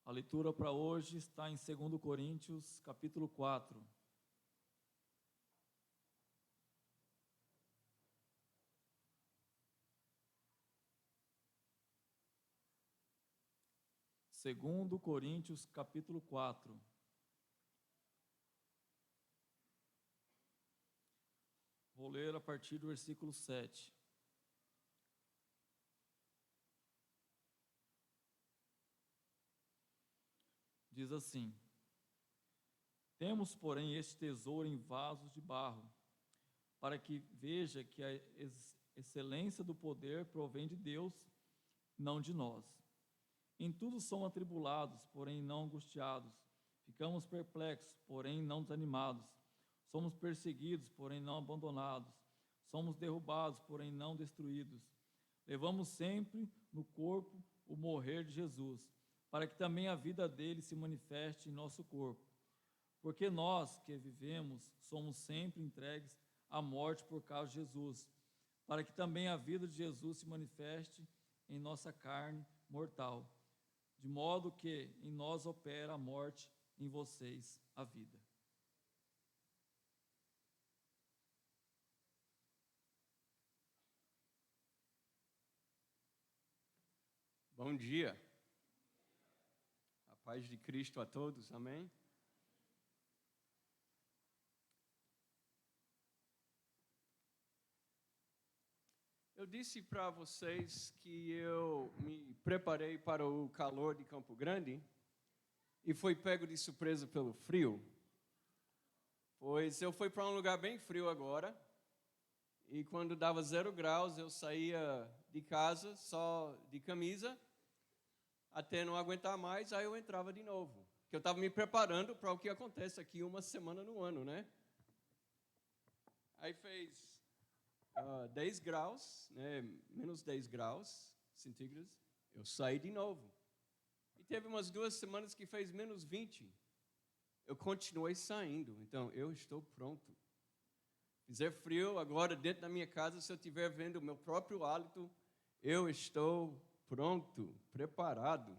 A leitura para hoje está em 2 Coríntios, capítulo 4. Segundo Coríntios, capítulo 4. Vou ler a partir do versículo 7. Diz assim: Temos, porém, este tesouro em vasos de barro, para que veja que a excelência do poder provém de Deus, não de nós. Em tudo somos atribulados, porém não angustiados. Ficamos perplexos, porém não desanimados. Somos perseguidos, porém não abandonados. Somos derrubados, porém não destruídos. Levamos sempre no corpo o morrer de Jesus, para que também a vida dele se manifeste em nosso corpo. Porque nós que vivemos somos sempre entregues à morte por causa de Jesus, para que também a vida de Jesus se manifeste em nossa carne mortal. De modo que em nós opera a morte, em vocês a vida. Bom dia. A paz de Cristo a todos, amém? Eu disse para vocês que eu me preparei para o calor de Campo Grande e fui pego de surpresa pelo frio. Pois eu fui para um lugar bem frio agora e quando dava 0 graus eu saía de casa só de camisa até não aguentar mais, aí eu entrava de novo. Porque eu estava me preparando para o que acontece aqui uma semana no ano, né? Aí fez 10 graus, né, menos 10 graus centígrados, eu saí de novo. E teve umas 2 semanas que fez menos 20. Eu continuei saindo, então eu estou pronto. Fizer frio agora dentro da minha casa, se eu estiver vendo o meu próprio hálito, eu estou pronto, preparado.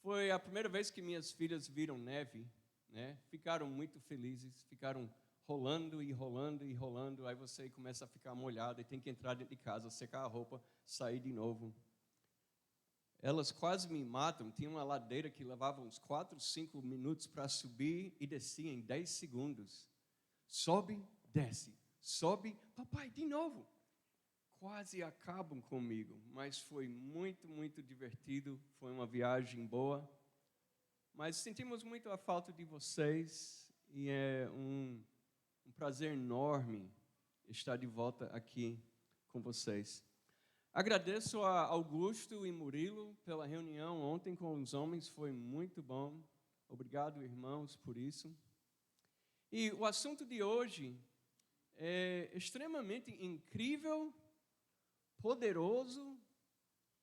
Foi a primeira vez que minhas filhas viram neve, né? Ficaram muito felizes, ficaram rolando e rolando e rolando, aí você começa a ficar molhado e tem que entrar dentro de casa, secar a roupa, sair de novo. Elas quase me matam, tinha uma ladeira que levava uns 4, 5 minutos para subir e descia em 10 segundos. Sobe, desce, sobe, papai, de novo. Quase acabam comigo, mas foi muito, muito divertido, foi uma viagem boa. Mas sentimos muito a falta de vocês e é um prazer enorme estar de volta aqui com vocês. Agradeço a Augusto e Murilo pela reunião ontem com os homens, foi muito bom. Obrigado, irmãos, por isso. E o assunto de hoje é extremamente incrível, poderoso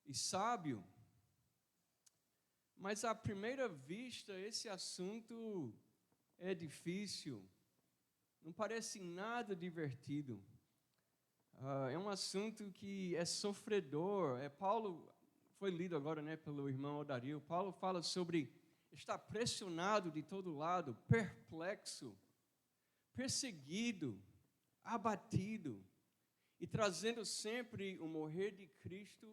e sábio. Mas à primeira vista, esse assunto é difícil. Não parece nada divertido. É um assunto que é sofredor. Paulo, foi lido agora, né, pelo irmão Odario. Paulo fala sobre estar pressionado de todo lado, perplexo, perseguido, abatido e trazendo sempre o morrer de Cristo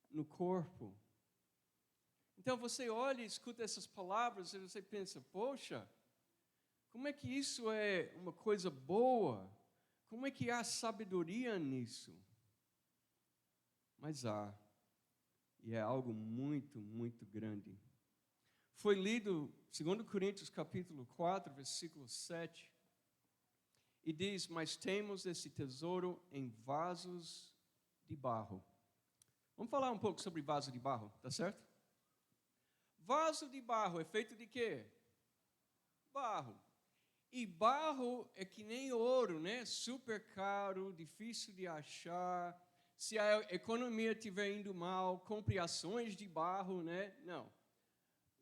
no corpo. Então você olha e escuta essas palavras e você pensa, poxa, como é que isso é uma coisa boa? Como é que há sabedoria nisso? Mas há, e é algo muito, muito grande. Foi lido 2 Coríntios capítulo 4, versículo 7, e diz, mas temos esse tesouro em vasos de barro. Vamos falar um pouco sobre vaso de barro, tá certo? Vaso de barro é feito de quê? Barro. E barro é que nem ouro, né? Super caro, difícil de achar. Se a economia estiver indo mal, compre ações de barro, né? Não.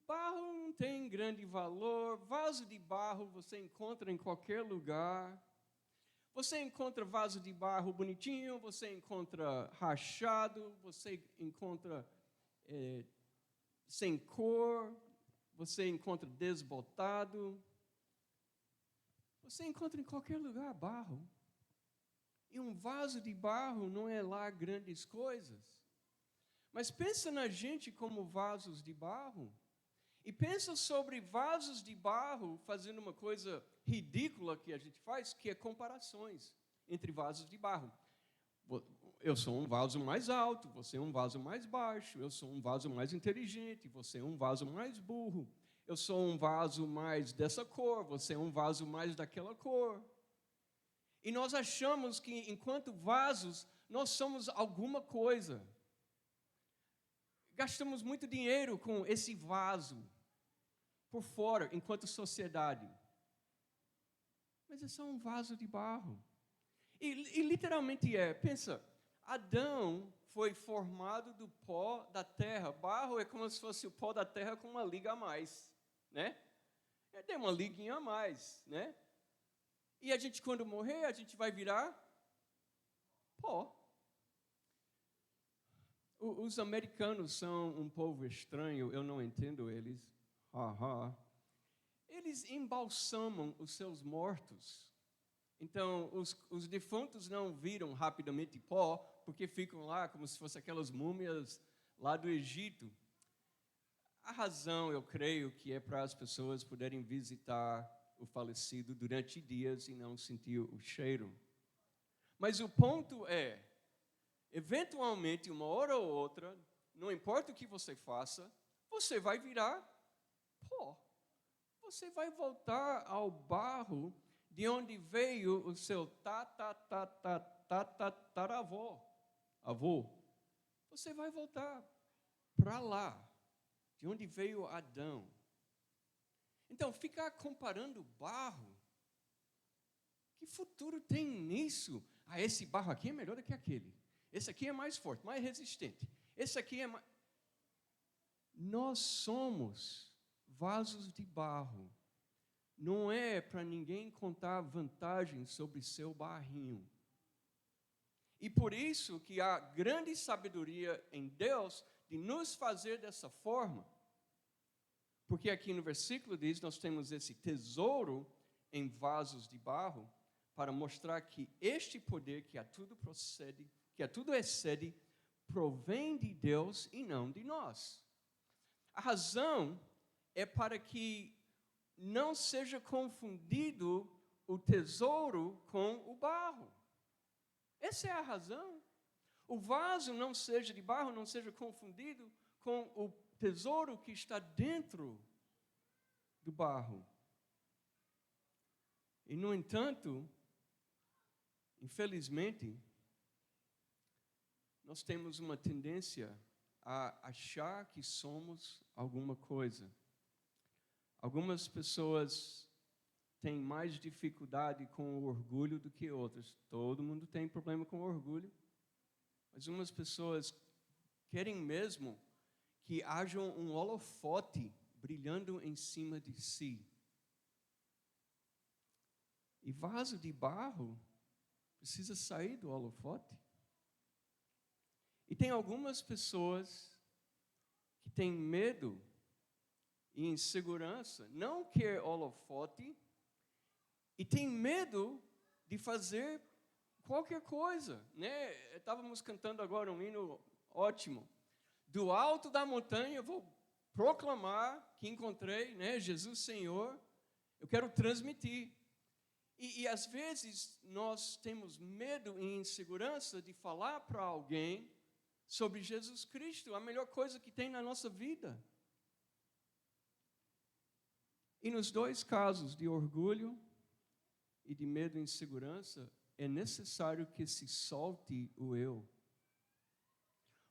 Barro não tem grande valor. Vaso de barro você encontra em qualquer lugar. Você encontra vaso de barro bonitinho, você encontra rachado, você encontra sem cor, você encontra desbotado, você encontra em qualquer lugar barro. E um vaso de barro não é lá grandes coisas. Mas pensa na gente como vasos de barro. E pensa sobre vasos de barro fazendo uma coisa ridícula que a gente faz, que é comparações entre vasos de barro. Eu sou um vaso mais alto, você é um vaso mais baixo, eu sou um vaso mais inteligente, você é um vaso mais burro, eu sou um vaso mais dessa cor, você é um vaso mais daquela cor. E nós achamos que, enquanto vasos, nós somos alguma coisa. Gastamos muito dinheiro com esse vaso por fora, enquanto sociedade. Mas é só um vaso de barro. E literalmente pensa, Adão foi formado do pó da terra. Barro é como se fosse o pó da terra com uma liga a mais, né? Tem uma liguinha a mais, né? E a gente, quando morrer, a gente vai virar pó. Os americanos são um povo estranho, eu não entendo eles. Eles embalsamam os seus mortos. Então, os defuntos não viram rapidamente pó, porque ficam lá como se fossem aquelas múmias lá do Egito. A razão, eu creio, que é para as pessoas poderem visitar o falecido durante dias e não sentir o cheiro. Mas o ponto é, eventualmente, uma hora ou outra, não importa o que você faça, você vai virar pó. Você vai voltar ao barro de onde veio o seu avô. Você vai voltar para lá, de onde veio Adão. Então, ficar comparando barro, que futuro tem nisso? Esse barro aqui é melhor do que aquele. Esse aqui é mais forte, mais resistente. Esse aqui é mais... Nós somos vasos de barro. Não é para ninguém contar vantagens sobre seu barrinho. E por isso que há grande sabedoria em Deus de nos fazer dessa forma. Porque aqui no versículo diz, nós temos esse tesouro em vasos de barro, para mostrar que este poder que a tudo procede, que a tudo excede, provém de Deus e não de nós. A razão é para que não seja confundido o tesouro com o barro. Essa é a razão. O vaso não seja de barro, não seja confundido com o tesouro que está dentro do barro. E, no entanto, infelizmente, nós temos uma tendência a achar que somos alguma coisa. Algumas pessoas têm mais dificuldade com o orgulho do que outras. Todo mundo tem problema com o orgulho. Mas umas pessoas querem mesmo que haja um holofote brilhando em cima de si. E vaso de barro precisa sair do holofote. E tem algumas pessoas que têm medo e insegurança, não quer holofote, e tem medo de fazer qualquer coisa, né? Estávamos cantando agora um hino ótimo. Do alto da montanha eu vou proclamar que encontrei, né, Jesus Senhor. Eu quero transmitir. E às vezes nós temos medo e insegurança de falar para alguém sobre Jesus Cristo, a melhor coisa que tem na nossa vida. E nos dois casos, de orgulho e de medo e insegurança, é necessário que se solte o eu.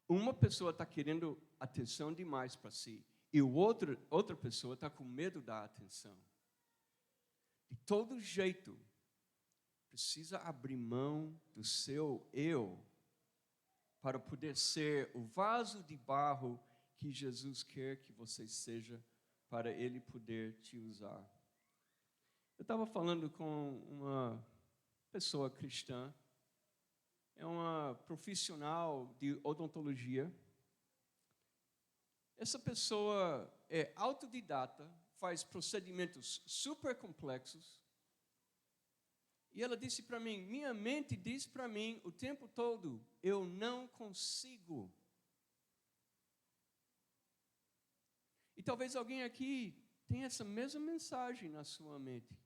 Uma pessoa está querendo atenção demais para si, e outra pessoa está com medo da atenção. De todo jeito, precisa abrir mão do seu eu para poder ser o vaso de barro que Jesus quer que você seja, para Ele poder te usar. Eu estava falando com uma pessoa cristã, é uma profissional de odontologia. Essa pessoa é autodidata, faz procedimentos super complexos. E ela disse para mim, minha mente diz para mim o tempo todo, eu não consigo. E talvez alguém aqui tenha essa mesma mensagem na sua mente.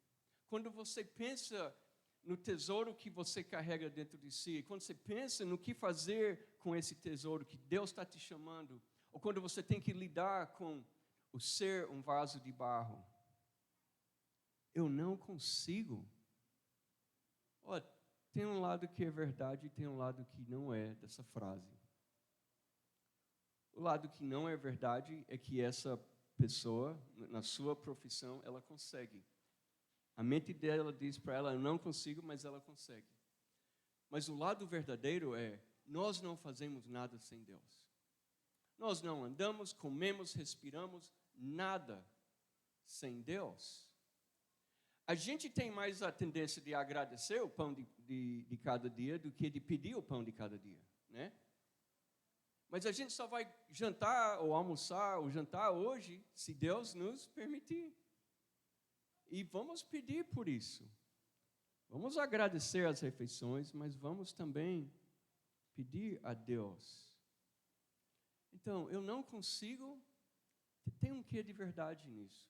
Quando você pensa no tesouro que você carrega dentro de si, quando você pensa no que fazer com esse tesouro que Deus está te chamando, ou quando você tem que lidar com o ser um vaso de barro, eu não consigo. Olha, tem um lado que é verdade e tem um lado que não é dessa frase. O lado que não é verdade é que essa pessoa, na sua profissão, ela consegue. A mente dela diz para ela, eu não consigo, mas ela consegue. Mas o lado verdadeiro é, nós não fazemos nada sem Deus. Nós não andamos, comemos, respiramos, nada sem Deus. A gente tem mais a tendência de agradecer o pão de cada dia do que de pedir o pão de cada dia, né? Mas a gente só vai jantar ou almoçar ou jantar hoje, se Deus nos permitir. E vamos pedir por isso. Vamos agradecer as refeições, mas vamos também pedir a Deus. Então, eu não consigo, tem um quê de verdade nisso.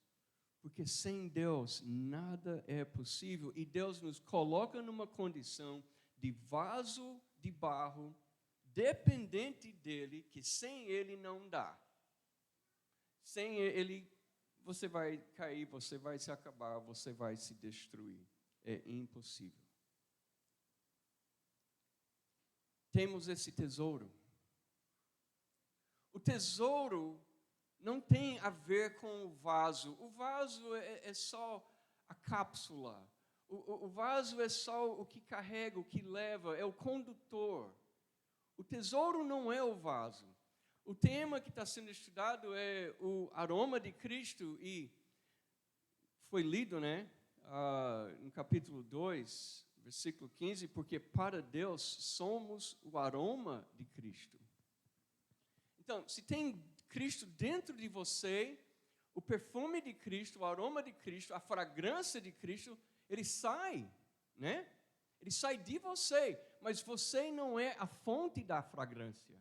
Porque sem Deus nada é possível. E Deus nos coloca numa condição de vaso de barro, dependente dele, que sem ele não dá. Sem ele, você vai cair, você vai se acabar, você vai se destruir. É impossível. Temos esse tesouro. O tesouro não tem a ver com o vaso. O vaso é só a cápsula. O vaso é só o que carrega, o que leva, é o condutor. O tesouro não é o vaso. O tema que está sendo estudado é o aroma de Cristo e foi lido, né? No capítulo 2, versículo 15, porque para Deus somos o aroma de Cristo. Então, se tem Cristo dentro de você, o perfume de Cristo, o aroma de Cristo, a fragrância de Cristo, ele sai, né? Ele sai de você, mas você não é a fonte da fragrância.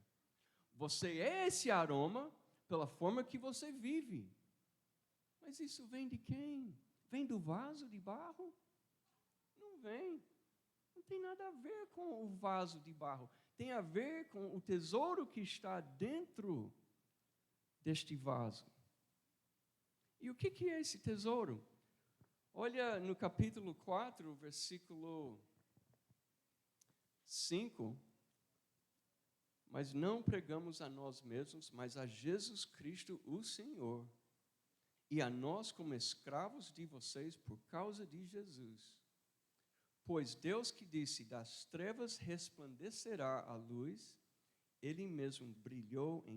Você é esse aroma pela forma que você vive. Mas isso vem de quem? Vem do vaso de barro? Não vem. Não tem nada a ver com o vaso de barro. Tem a ver com o tesouro que está dentro deste vaso. E o que é esse tesouro? Olha no capítulo 4, versículo 5. Mas não pregamos a nós mesmos, mas a Jesus Cristo, o Senhor, e a nós como escravos de vocês por causa de Jesus. Pois Deus que disse, das trevas resplandecerá a luz, Ele mesmo brilhou em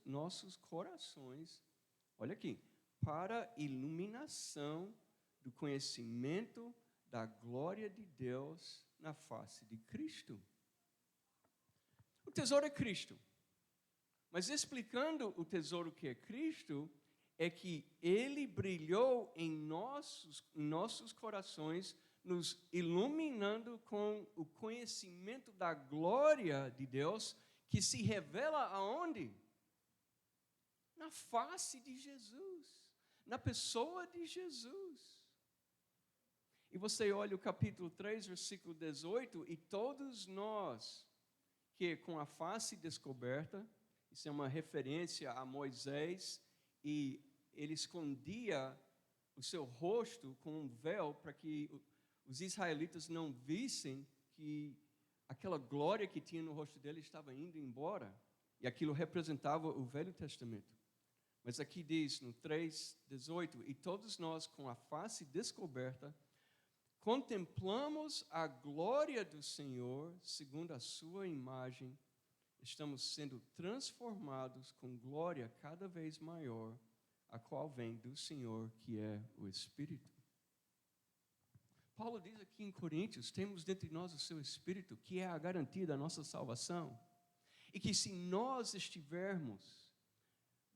nossos corações, olha aqui, para iluminação do conhecimento da glória de Deus na face de Cristo. O tesouro é Cristo. Mas explicando o tesouro que é Cristo, é que Ele brilhou em nossos corações, nos iluminando com o conhecimento da glória de Deus, que se revela aonde? Na face de Jesus, na pessoa de Jesus. E você olha o capítulo 3, versículo 18, e todos nós, que com a face descoberta, isso é uma referência a Moisés, e ele escondia o seu rosto com um véu para que os israelitas não vissem que aquela glória que tinha no rosto dele estava indo embora. E aquilo representava o Velho Testamento. Mas aqui diz, no 3:18, e todos nós com a face descoberta, contemplamos a glória do Senhor, segundo a sua imagem, estamos sendo transformados com glória cada vez maior, a qual vem do Senhor, que é o Espírito. Paulo diz aqui em Coríntios, temos dentro de nós o seu Espírito, que é a garantia da nossa salvação. E que se nós estivermos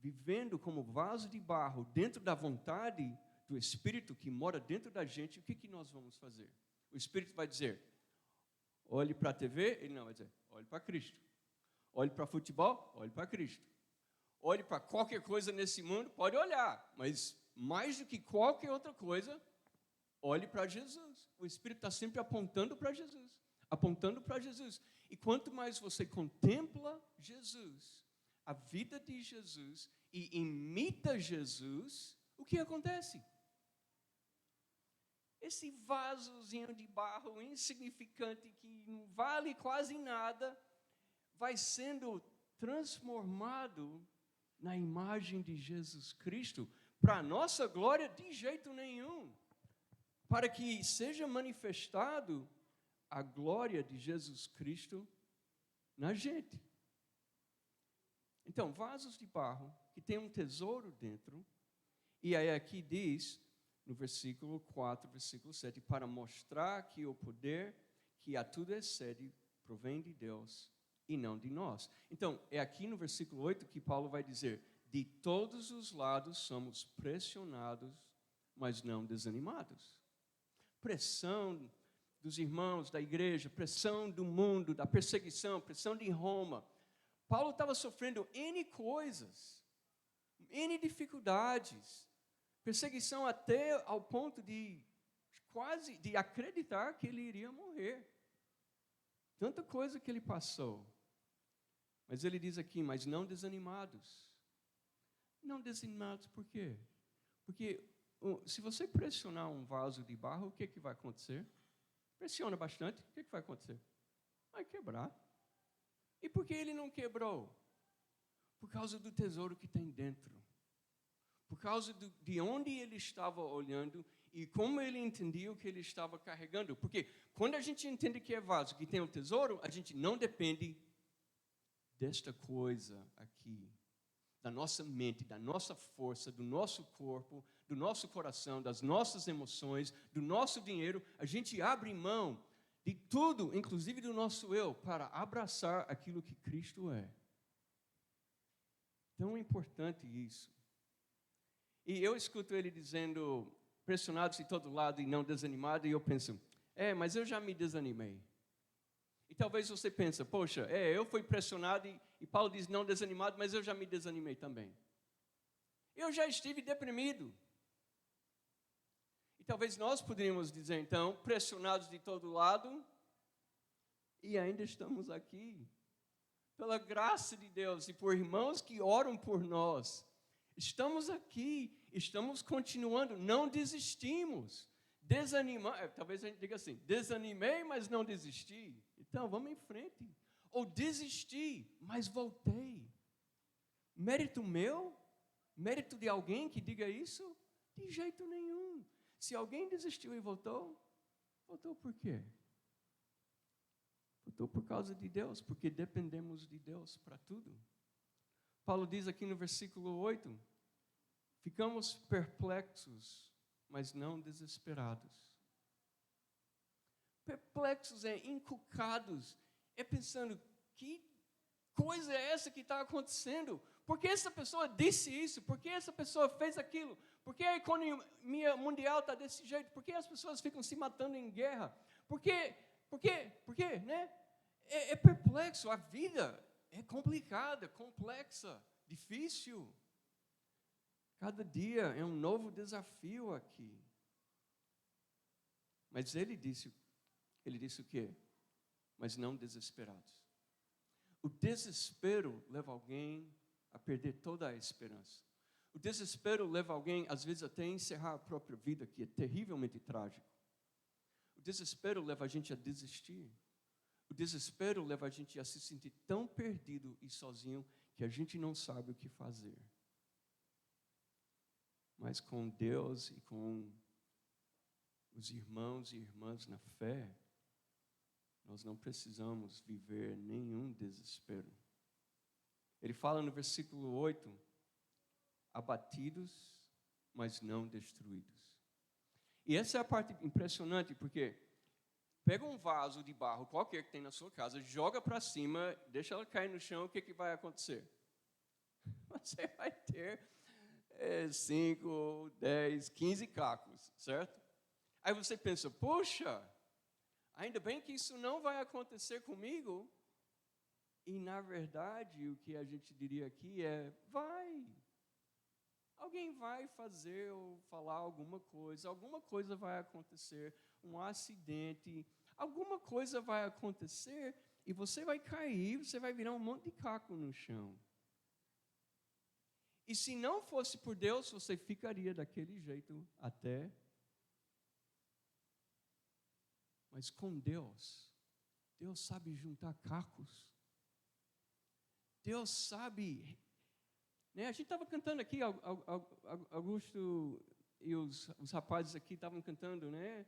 vivendo como vaso de barro dentro da vontade do Espírito que mora dentro da gente, o que nós vamos fazer? O Espírito vai dizer, olhe para a TV, ele não vai dizer, olhe para Cristo. Olhe para futebol, olhe para Cristo. Olhe para qualquer coisa nesse mundo, pode olhar, mas mais do que qualquer outra coisa, olhe para Jesus. O Espírito está sempre apontando para Jesus, apontando para Jesus. E quanto mais você contempla Jesus, a vida de Jesus, e imita Jesus, o que acontece? Esse vasozinho de barro insignificante, que não vale quase nada, vai sendo transformado na imagem de Jesus Cristo, para a nossa glória de jeito nenhum, para que seja manifestado a glória de Jesus Cristo na gente. Então, vasos de barro que tem um tesouro dentro, e aí aqui diz, no versículo 4, versículo 7, para mostrar que o poder que a tudo excede provém de Deus e não de nós. Então, é aqui no versículo 8 que Paulo vai dizer, de todos os lados somos pressionados, mas não desanimados. Pressão dos irmãos da igreja, pressão do mundo, da perseguição, pressão de Roma. Paulo estava sofrendo N coisas, N dificuldades, perseguição até ao ponto de quase de acreditar que ele iria morrer. Tanta coisa que ele passou. Mas ele diz aqui, mas não desanimados. Não desanimados por quê? Porque se você pressionar um vaso de barro, o que vai acontecer? Pressiona bastante, o que vai acontecer? Vai quebrar. E por que ele não quebrou? Por causa do tesouro que tem dentro. Por causa de onde ele estava olhando e como ele entendia o que ele estava carregando. Porque quando a gente entende que é vaso, que tem um tesouro, a gente não depende desta coisa aqui. Da nossa mente, da nossa força, do nosso corpo, do nosso coração, das nossas emoções, do nosso dinheiro. A gente abre mão de tudo, inclusive do nosso eu, para abraçar aquilo que Cristo é. Tão importante isso. E eu escuto ele dizendo, pressionados de todo lado e não desanimado, e eu penso, mas eu já me desanimei. E talvez você pense, poxa, eu fui pressionado e Paulo diz não desanimado, mas eu já me desanimei também. Eu já estive deprimido. E talvez nós poderíamos dizer então, pressionados de todo lado, e ainda estamos aqui. Pela graça de Deus e por irmãos que oram por nós, estamos aqui, estamos continuando, não desistimos. Talvez a gente diga assim, desanimei, mas não desisti. Então, vamos em frente. Ou desisti, mas voltei. Mérito meu? Mérito de alguém que diga isso? De jeito nenhum. Se alguém desistiu e voltou, voltou por quê? Voltou por causa de Deus, porque dependemos de Deus para tudo. Paulo diz aqui no versículo 8, ficamos perplexos, mas não desesperados. Perplexos encucados, pensando, que coisa é essa que está acontecendo? Por que essa pessoa disse isso? Por que essa pessoa fez aquilo? Por que a economia mundial está desse jeito? Por que as pessoas ficam se matando em guerra? Por quê? Né? É perplexo, a vida é complicada, complexa, difícil. Cada dia é um novo desafio aqui. Mas ele disse o quê? Mas não desesperados. O desespero leva alguém a perder toda a esperança. O desespero leva alguém, às vezes, até a encerrar a própria vida, que é terrivelmente trágico. O desespero leva a gente a desistir. O desespero leva a gente a se sentir tão perdido e sozinho que a gente não sabe o que fazer. Mas com Deus e com os irmãos e irmãs na fé, nós não precisamos viver nenhum desespero. Ele fala no versículo 8, abatidos, mas não destruídos. E essa é a parte impressionante, porque pega um vaso de barro qualquer que tem na sua casa, joga para cima, deixa ela cair no chão, o que vai acontecer? você vai ter 5, 10, 15 cacos, certo? Aí você pensa, poxa, ainda bem que isso não vai acontecer comigo. E, na verdade, o que a gente diria aqui é, vai. Alguém vai fazer ou falar alguma coisa vai acontecer, um acidente, alguma coisa vai acontecer e você vai cair, você vai virar um monte de caco no chão. E se não fosse por Deus, você ficaria daquele jeito até. Mas com Deus, Deus sabe juntar cacos. Deus sabe. Né? A gente estava cantando aqui, Augusto e os rapazes aqui estavam cantando, né?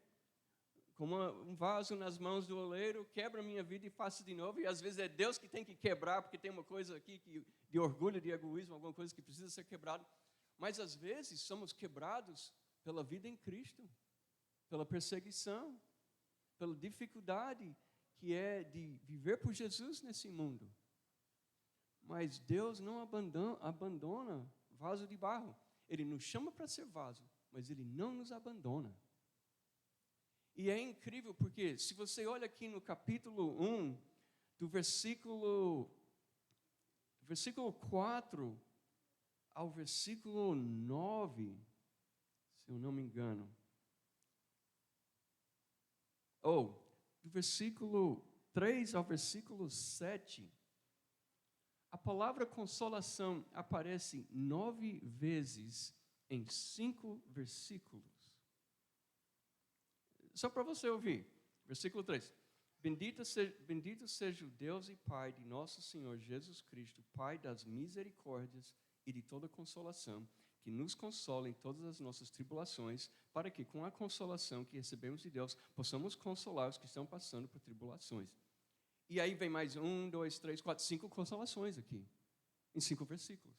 Como um vaso nas mãos do oleiro, quebra a minha vida e faço de novo. E às vezes é Deus que tem que quebrar, porque tem uma coisa aqui de orgulho, de egoísmo, alguma coisa que precisa ser quebrada. Mas às vezes somos quebrados pela vida em Cristo, pela perseguição, pela dificuldade que é de viver por Jesus nesse mundo. Mas Deus não abandona vaso de barro. Ele nos chama para ser vaso, mas Ele não nos abandona. E é incrível porque, se você olha aqui no capítulo 1, do versículo 4 ao versículo 9, se eu não me engano, ou do versículo 3 ao versículo 7, a palavra consolação aparece 9 vezes em 5 versículos. Só para você ouvir. Versículo 3. Bendito seja o Deus e Pai de nosso Senhor Jesus Cristo, Pai das misericórdias e de toda consolação, que nos consola em todas as nossas tribulações, para que com a consolação que recebemos de Deus, possamos consolar os que estão passando por tribulações. E aí vem mais 1, 2, 3, 4, 5 consolações aqui, em 5 versículos.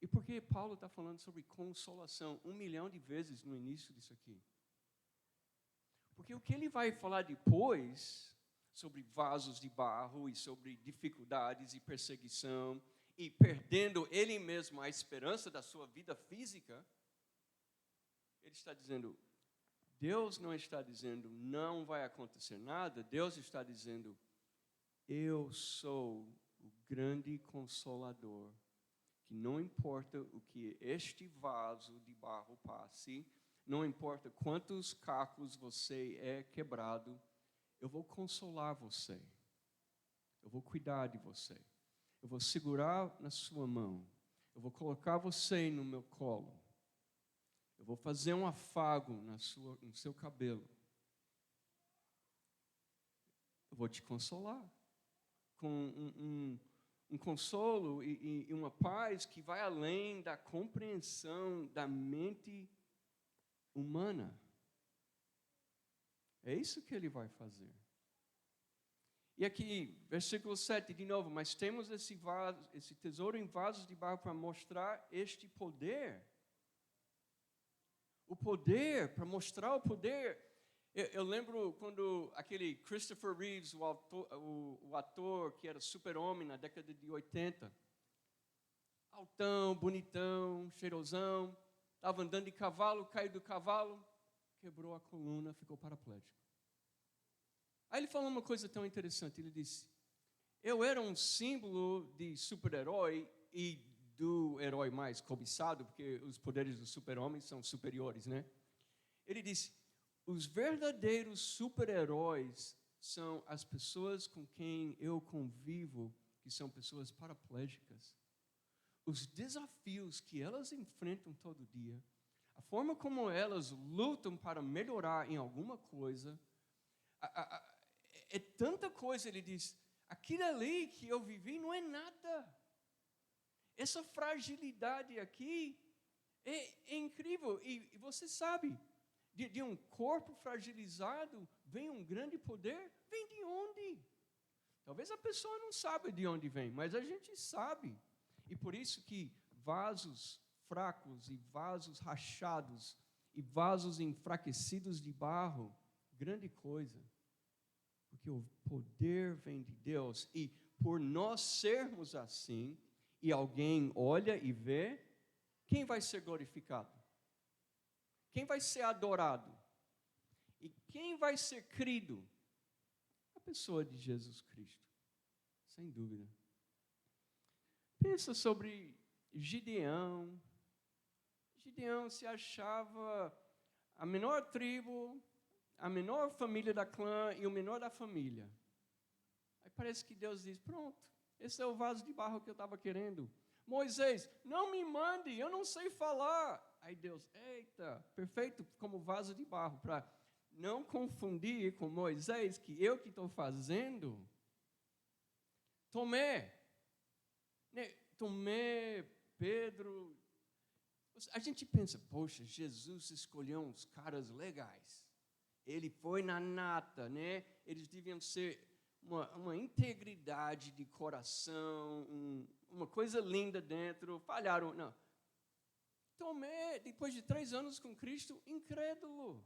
E por que Paulo está falando sobre consolação 1 milhão de vezes no início disso aqui? Porque o que ele vai falar depois, sobre vasos de barro e sobre dificuldades e perseguição, e perdendo ele mesmo a esperança da sua vida física, ele está dizendo, Deus não está dizendo, não vai acontecer nada, Deus está dizendo, eu sou o grande consolador, que não importa o que este vaso de barro passe, não importa quantos cacos você é quebrado, eu vou consolar você, eu vou cuidar de você, eu vou segurar na sua mão, eu vou colocar você no meu colo, eu vou fazer um afago no seu cabelo. Eu vou te consolar. Com um consolo e uma paz que vai além da compreensão da mente humana. É isso que ele vai fazer. E aqui, versículo 7, de novo. Mas temos esse tesouro em vasos de barro para mostrar este poder. O poder, para mostrar o poder. Eu lembro quando aquele Christopher Reeves, o ator que era super-homem na década de 80, altão, bonitão, cheirosão, estava andando de cavalo, caiu do cavalo, quebrou a coluna, ficou paraplégico. Aí ele falou uma coisa tão interessante, ele disse, eu era um símbolo de super-herói e do herói mais cobiçado, porque os poderes do super-homem são superiores, né? Ele disse, os verdadeiros super-heróis são as pessoas com quem eu convivo, que são pessoas paraplégicas. Os desafios que elas enfrentam todo dia, a forma como elas lutam para melhorar em alguma coisa, é tanta coisa, ele diz, aquilo ali que eu vivi não é nada. Essa fragilidade aqui é incrível. E você sabe, de um corpo fragilizado vem um grande poder. Vem de onde? Talvez a pessoa não saiba de onde vem, mas a gente sabe. E por isso que vasos fracos e vasos rachados e vasos enfraquecidos de barro, grande coisa. Porque o poder vem de Deus. E por nós sermos assim, e alguém olha e vê, quem vai ser glorificado? Quem vai ser adorado? E quem vai ser crido? A pessoa de Jesus Cristo, sem dúvida. Pensa sobre Gideão. Gideão se achava a menor tribo, a menor família da clã e o menor da família. Aí parece que Deus diz, pronto, esse é o vaso de barro que eu estava querendo. Moisés, não me mande, eu não sei falar. Aí Deus, eita, perfeito como vaso de barro, para não confundir com Moisés, que eu que estou fazendo. Tomé, Pedro. A gente pensa, poxa, Jesus escolheu uns caras legais. Ele foi na nata, né? Eles deviam ser uma integridade de coração, uma coisa linda dentro. Falharam, não. Tomé, depois de 3 anos com Cristo, incrédulo.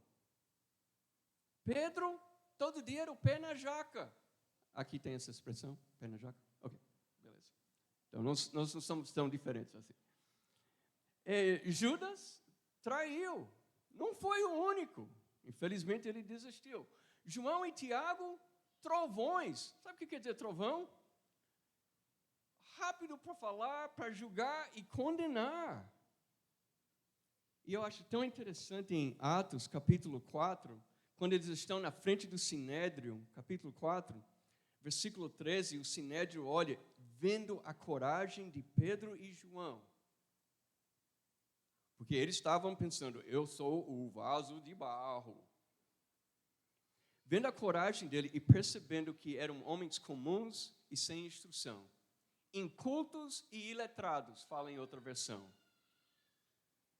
Pedro, todo dia era o pé na jaca. Aqui tem essa expressão, pé na jaca? Ok, beleza. Então, nós não somos tão diferentes assim. Judas traiu. Não foi o único. Infelizmente, ele desistiu. João e Tiago, trovões. Sabe o que quer dizer trovão? Rápido para falar, para julgar e condenar. E eu acho tão interessante em Atos, capítulo 4, quando eles estão na frente do Sinédrio, capítulo 4, versículo 13, o Sinédrio olha, vendo a coragem de Pedro e João. Porque eles estavam pensando, eu sou o vaso de barro. Vendo a coragem dele e percebendo que eram homens comuns e sem instrução. Incultos e iletrados, fala em outra versão.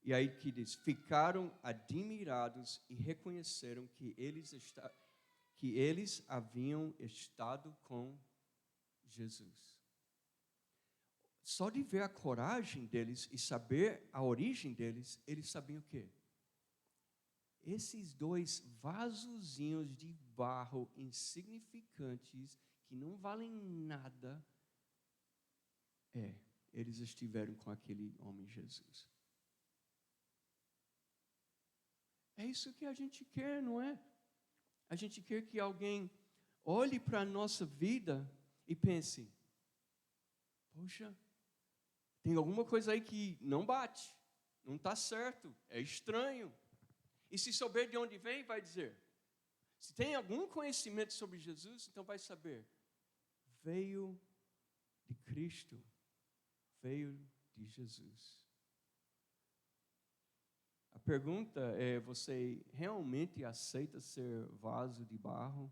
E aí que diz, ficaram admirados e reconheceram que eles haviam estado com Jesus. Só de ver a coragem deles e saber a origem deles, eles sabiam o quê? Esses 2 vasozinhos de barro insignificantes, que não valem nada, eles estiveram com aquele homem Jesus. É isso que a gente quer, não é? A gente quer que alguém olhe para a nossa vida e pense, poxa, tem alguma coisa aí que não bate, não está certo, é estranho. E se souber de onde vem, vai dizer. Se tem algum conhecimento sobre Jesus, então vai saber. Veio de Cristo, veio de Jesus. A pergunta é, você realmente aceita ser vaso de barro?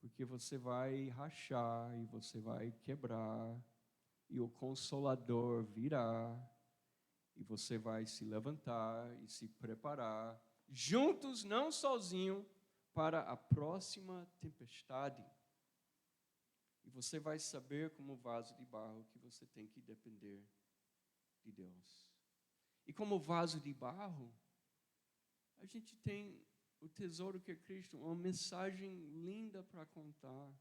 Porque você vai rachar e você vai quebrar, e o Consolador virá, e você vai se levantar e se preparar, juntos, não sozinho, para a próxima tempestade. E você vai saber, como vaso de barro, que você tem que depender de Deus. E como vaso de barro, a gente tem o tesouro que é Cristo, uma mensagem linda para contar.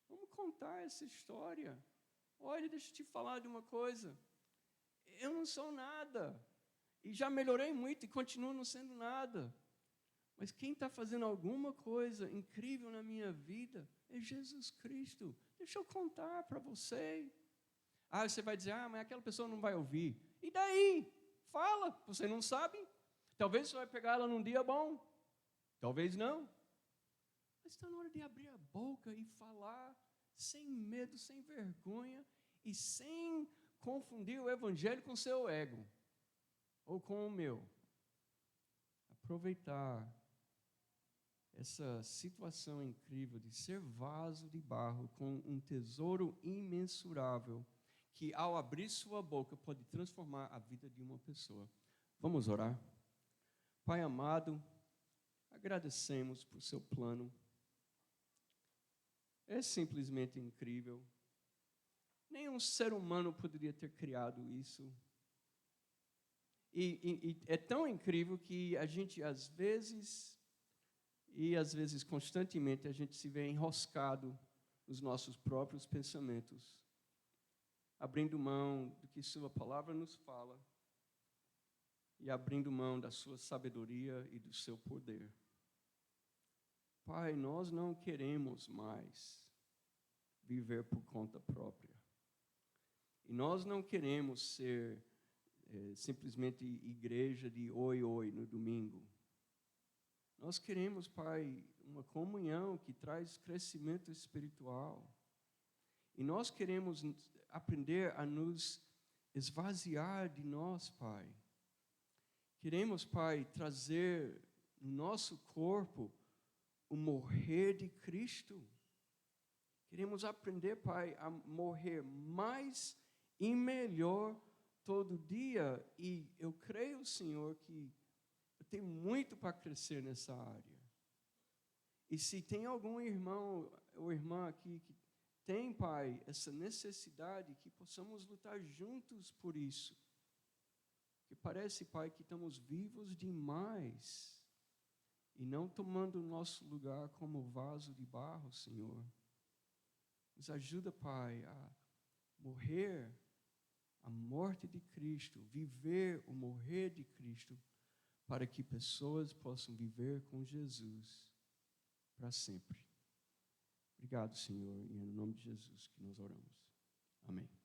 Vamos contar essa história. Olha, deixa eu te falar de uma coisa. Eu não sou nada. E já melhorei muito e continuo não sendo nada. Mas quem está fazendo alguma coisa incrível na minha vida é Jesus Cristo. Deixa eu contar para você. Você vai dizer, mas aquela pessoa não vai ouvir. E daí? Fala, você não sabe? Talvez você vai pegar ela num dia bom. Talvez não. Mas está na hora de abrir a boca e falar sem medo, sem vergonha e sem confundir o evangelho com o seu ego ou com o meu. Aproveitar essa situação incrível de ser vaso de barro com um tesouro imensurável que ao abrir sua boca pode transformar a vida de uma pessoa. Vamos orar? Pai amado, agradecemos por seu plano. É simplesmente incrível. Nenhum ser humano poderia ter criado isso. E é tão incrível que a gente, às vezes constantemente, a gente se vê enroscado nos nossos próprios pensamentos. abrindo mão do que Sua palavra nos fala e abrindo mão da Sua sabedoria e do Seu poder. Pai, nós não queremos mais viver por conta própria. E nós não queremos ser simplesmente igreja de oi no domingo. Nós queremos, Pai, uma comunhão que traz crescimento espiritual. E nós queremos aprender a nos esvaziar de nós, Pai. Queremos, Pai, trazer no nosso corpo o morrer de Cristo. Queremos aprender, Pai, a morrer mais e melhor todo dia. E eu creio, Senhor, que eu tenho muito para crescer nessa área. E se tem algum irmão ou irmã aqui que tem, Pai, essa necessidade, que possamos lutar juntos por isso. Que parece, Pai, que estamos vivos demais e não tomando o nosso lugar como vaso de barro, Senhor. Nos ajuda, Pai, a morrer a morte de Cristo, viver o morrer de Cristo, para que pessoas possam viver com Jesus para sempre. Obrigado, Senhor, e é no nome de Jesus que nós oramos. Amém.